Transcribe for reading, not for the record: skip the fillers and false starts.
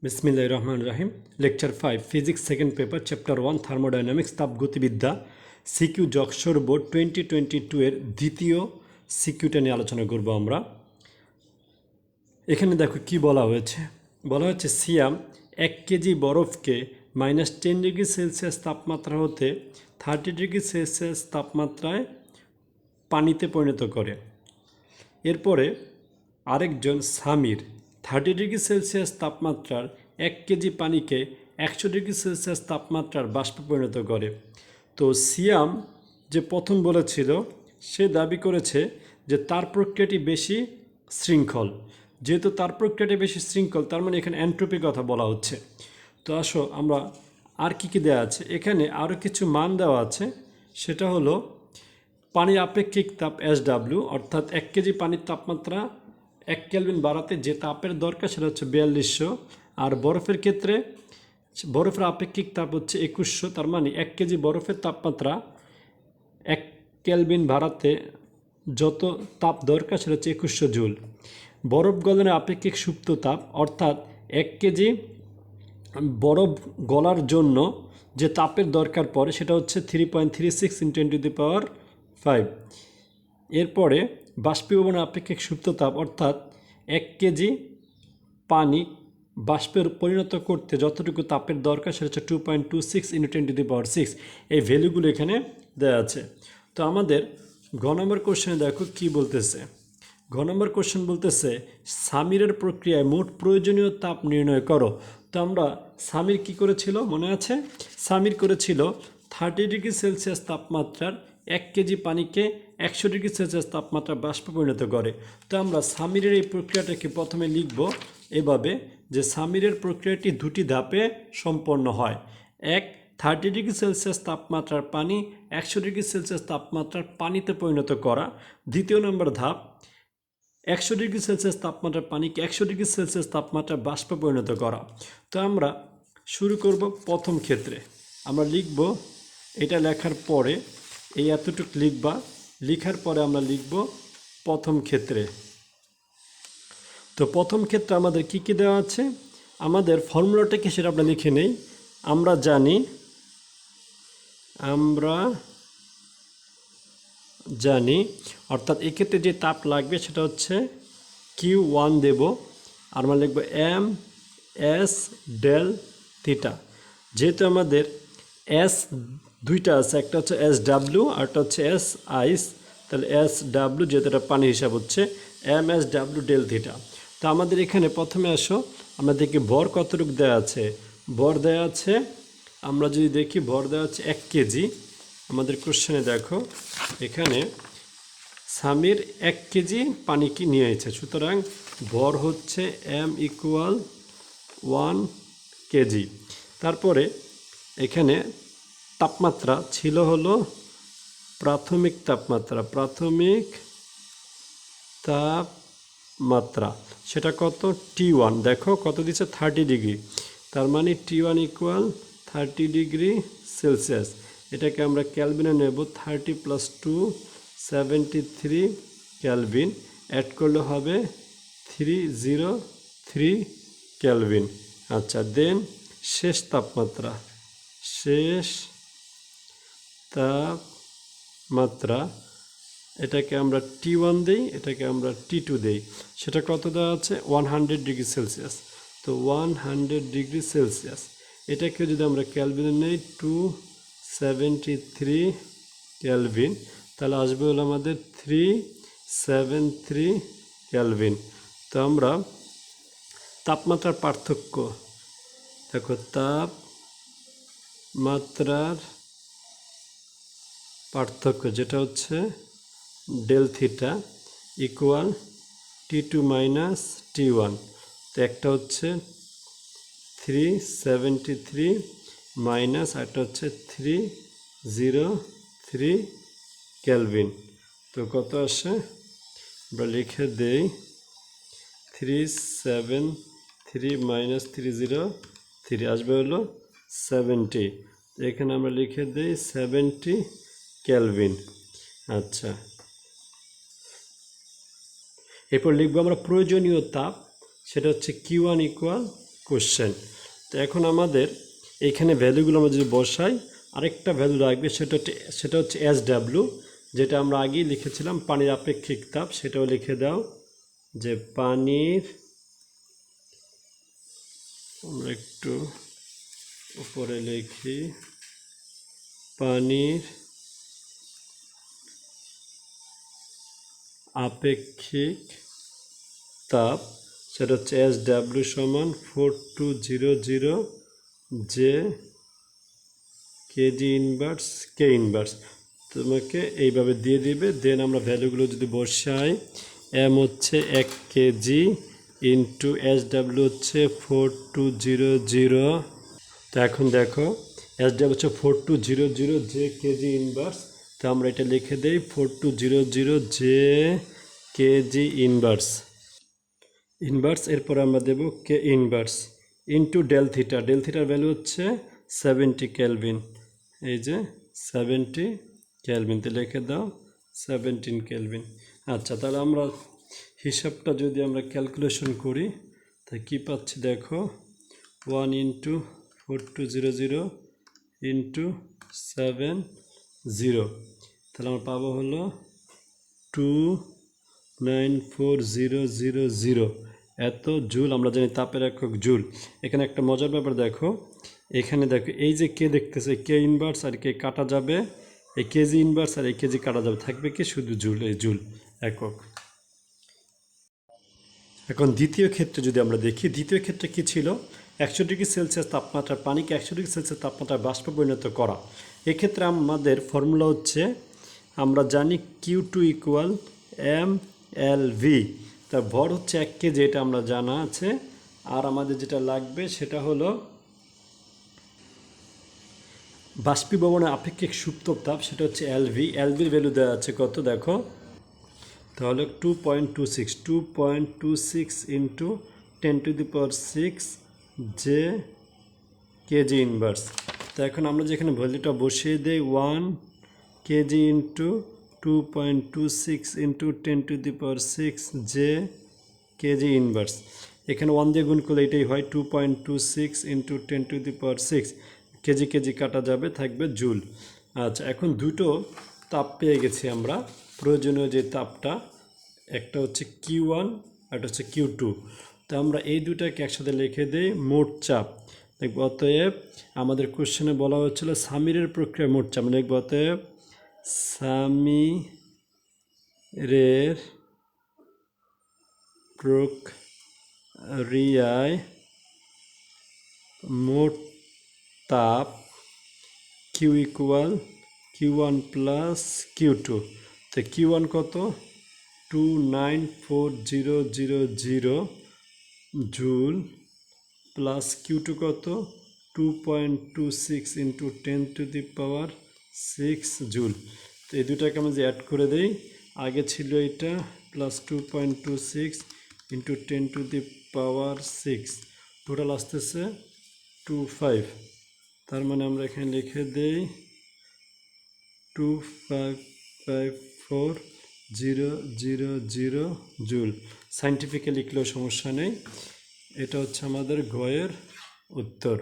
बिस्मिल्लाहिर रहमानिर रहीम Lecture-05 Physics second paper Chapter-01 Thermodynamics তাপগতিবিদ্যা CQ-Jassore Board-2022 এর দ্বিতীয় সিকিউটা নিয়ে আলোচনা করব আমরা। এখানে দেখো কি বলা হয়েছে সিয়াম 1 কেজি বরফকে -10 ডিগ্রি সেলসিয়াস তাপমাত্রা হতে 30 ডিগ্রি সেলসিয়াস তাপমাত্রায় পানিতে পরিণত করে। এরপরে আরেকজন সামির 30 ডিগ্রি সেলসিয়াস তাপমাত্রার 1 কেজি পানিকে 100 ডিগ্রি সেলসিয়াস তাপমাত্রার বাষ্পে পরিণত করে। তো সিয়াম যে প্রথম বলেছিল সে দাবি করেছে যে তার প্রক্রিয়াটি বেশি শৃঙ্খল। যেহেতু তার প্রক্রিয়াটি বেশি শৃঙ্খল তার মানে এখানে এন্ট্রপির কথা বলা হচ্ছে। তো আসো আমরা আর কি দেওয়া আছে, এখানে আরও কিছু মান দেওয়া আছে। সেটা হলো পানির আপেক্ষিক তাপ SW, অর্থাৎ 1 কেজি পানির তাপমাত্রা 1 কেলভিন বাড়াতে যে তাপের দরকার সেটা হচ্ছে 4200। আর বরফের ক্ষেত্রে বরফের আপেক্ষিক তাপ হচ্ছে 2100। তার মানে 1 কেজি বরফের তাপমাত্রা 1 কেলভিন বাড়াতে যত তাপ দরকার সেটা হচ্ছে 2100 জুল। বরফ গলনের আপেক্ষিক সুপ্ত তাপ, অর্থাৎ 1 কেজি বরফ গলার জন্য যে তাপের দরকার পড়ে সেটা হচ্ছে 3.36 × 10⁵। এরপরে বাষ্পীভবনের আপেক্ষিক সুপ্ত তাপ, অর্থাৎ 1 কেজি পানি বাষ্পের পরিণত করতে যতটুকু তাপের দরকার সেটা হচ্ছে 2.26 × 10⁶। এই ভ্যালুগুলো এখানে দেওয়া আছে। তো আমাদের ঘ নম্বর কোশ্চেনে দেখো কি বলতেছে। ঘ নম্বর কোশ্চেন বলতেছে সামিরের প্রক্রিয়ায় মোট প্রয়োজনীয় তাপ নির্ণয় করো। তো আমরা সামির কি করেছিল মনে আছে? সামির করেছিল 30 ডিগ্রি সেলসিয়াস তাপমাত্রার 1 কেজি পানিকে 100 ডিগ্রি সেলসিয়াস তাপমাত্রা বাষ্পে পরিণত করে। তো আমরা সামিরের এই প্রক্রিয়াটাকে প্রথমে লিখব এভাবে যে সামিরের প্রক্রিয়াটি দুটি ধাপে সম্পন্ন হয়। 1, 30 ডিগ্রি সেলসিয়াস তাপমাত্রার পানি 100 ডিগ্রি সেলসিয়াস তাপমাত্রার পানিতে পরিণত করা। দ্বিতীয় নম্বর ধাপ 100 ডিগ্রি সেলসিয়াস তাপমাত্রার পানিকে 100 ডিগ্রি সেলসিয়াস তাপমাত্রার বাষ্পে পরিণত করা। তো আমরা শুরু করব প্রথম ক্ষেত্রে। আমরা লিখব এটা লেখার পরে এই এতটুকু লিখবা, লেখার পরে আমরা লিখব প্রথম ক্ষেত্রে। তো প্রথম ক্ষেত্রে আমাদের কি কি দেওয়া আছে, আমাদের ফর্মুলাটা কি সেটা আমরা লিখে নেই। আমরা জানি অর্থাৎ এক্ষেত্রে যে তাপ লাগবে সেটা হচ্ছে Q1 দেব, আর আমরা লিখব MS ডেল থিটা। যেহেতু আমাদের S দুইটা আছে, একটা হচ্ছে SW আর একটা হচ্ছে S আইস, তাহলে SW যেহেতু এটা পানি হিসাব হচ্ছে MSW ডেল থিটা। তো আমাদের এখানে প্রথমে আসো আমরা দেখি ভর কতটুকু দেওয়া আছে। ভর দেওয়া আছে, আমরা যদি দেখি ভর দেওয়া আছে 1 কেজি। আমাদের কোশ্চেনে দেখো এখানে সামির 1 কেজি পানি কি নিয়েছে, সুতরাং ভর হচ্ছে M = 1 কেজি। তারপরে এখানে তাপমাত্রা ছিল হলো প্রাথমিক তাপমাত্রা সেটা কত T1। দেখো কত দিচ্ছে 30 ডিগ্রি, তার মানে T1 = 30 ডিগ্রি সেলসিয়াস। এটাকে আমরা ক্যালভিনে নেব, 30 + 2 73 ক্যালভিন, অ্যাড করলে হবে 303 ক্যালভিন। আচ্ছা, দেন শেষ তাপমাত্রা এটাকে আমরা T1 দেই, এটাকে আমরা T2 দেই। সেটা কত দেওয়া আছে 100 ডিগ্রি সেলসিয়াস। তো 100 ডিগ্রি সেলসিয়াস এটাকে যদি আমরা ক্যালভিনে নেই 273 ক্যালভিন, তাহলে আসবে হলো আমাদের 373 ক্যালভিন। তো আমরা তাপমাত্রার পার্থক্য দেখো, তাপমাত্রার পার্থক্য যেটা হচ্ছে ডেল থিটা = T2 - T1। তো একটা হচ্ছে 373 মাইনাস একটা হচ্ছে 303 ক্যালভিন। তো কত আসে আমরা লিখে দেই 373 - 303 আসবে হলো 70। এখানে আমরা লিখে দেই 70 ক্যালভিন। আচ্ছা, এরপর লিখবো আমরা প্রয়োজনীয় তাপ, সেটা হচ্ছে Q1 = কোশ্চেন। তো এখন আমাদের এইখানে ভ্যালুগুলো আমরা যদি বসাই, আরেকটা ভ্যালু রাখবে, সেটা হচ্ছে SW, যেটা আমরা আগেই লিখেছিলাম পানির আপেক্ষিক তাপ। সেটাও লিখে দাও যে পানির, আমরা একটু উপরে লিখি, পানির আপেক্ষিক তাপ, সেটা হচ্ছে SW সমান 4200 যে কেজি ইনভার্স কে ইনভার্স। তোমাকে এইভাবে দিয়ে দিবে। দেন আমরা ভ্যালুগুলো যদি বসাই, এম হচ্ছে 1 কেজি ইন্টু SW হচ্ছে 4200। তো এখন দেখো SW হচ্ছে 4200 যে কেজি ইনভার্স। তো আমরা এটা লিখে দেই 4200 যে কেজি ইনভার্স। এরপর আমরা দেব K inverse into del theta. Del থিটার ভ্যালু হচ্ছে 70 কেলভিন। এই যে 70 কেলভিন, তো লিখে দাও 17 কেলভিন। আচ্ছা, তাহলে আমরা হিসাবটা যদি আমরা ক্যালকুলেশন করি, তাই কী পাচ্ছি দেখো, 1 ইন্টু 4200 ইন্টু 70, তাহলে আমরা পাবো হলো 294,000 এত জুল। আমরা জানি তাপের একক জুল। এখানে একটা মজার ব্যাপার দেখো, এখানে দেখো এই যে কে দেখতেছে, কে ইনভার্স আর কে কাটা যাবে, এই কেজি ইনভার্স আর এই কেজি কাটা যাবে, থাকবে কি শুধু জুল, এই জুল একক। এখন দ্বিতীয় ক্ষেত্রে যদি আমরা দেখি, দ্বিতীয় ক্ষেত্রে কি ছিল, 100 ডিগ্রি সেলসিয়াস তাপমাত্রার পানিকে 100 ডিগ্রি সেলসিয়াস তাপমাত্রায় বাষ্পে পরিণত করা। এক্ষেত্রে আমাদের ফর্মুলা হচ্ছে, আমরা জানি Q2 ইকুয়াল mLV। তার ভর হচ্ছে 1 কেজি, এটা আমরা জানা আছে। আর আমাদের যেটা লাগবে সেটা হলো বাষ্পীভবনের আপেক্ষিক সুপ্ত তাপ, সেটা হচ্ছে LV। LVর ভ্যালু দেওয়া আছে কত দেখো, তাহলে 2.26 ইন্টু 10⁶ যে কেজি ইনভার্স। তো এখন আমরা যেখানে ভ্যালুটা বসিয়ে দিই 1 কেজি ইন্টু 2.26 ইন্টু 10⁶ যে কেজি ইনভার্স। এখানে 1 দিয়ে গুণ করলে এটাই হয়, 2.26 ইন্টু 10⁶। কেজি কেজি কাটা যাবে, থাকবে জুল। আচ্ছা, এখন দুটো তাপ পেয়ে গেছি আমরা, প্রয়োজনীয় যে তাপটা, একটা হচ্ছে Q1 আর একটা হচ্ছে Q2। তো আমরা এই দুটাকে একসাথে লিখে দিই মোট চাপ। দেখব অতএব আমাদের কোশ্চেনে বলা হচ্ছিল সামিরের প্রক্রিয়া মোট চাপ, আমরা দেখব অতএব সামিরের প্রক্রিয়ায় মোট তাপ Q equal Q1 plus Q2। তো Q1 কত, 294,000 জুল, প্লাস Q2 কত, 2.26 ইন্টু 10⁶ জুল। তো এই দুটাকে আমরা যে অ্যাড করে দেই, আগে ছিল এটা প্লাস 2.26 ইন্টু 10⁶, টোটাল আসতেছে 25। তার মানে আমরা এখানে লিখে দেই 2554,000 জুল। সাইন্টিফিক্যালি লিখলেও সমস্যা নেই। এটা হচ্ছে আমাদের গয়ের উত্তর।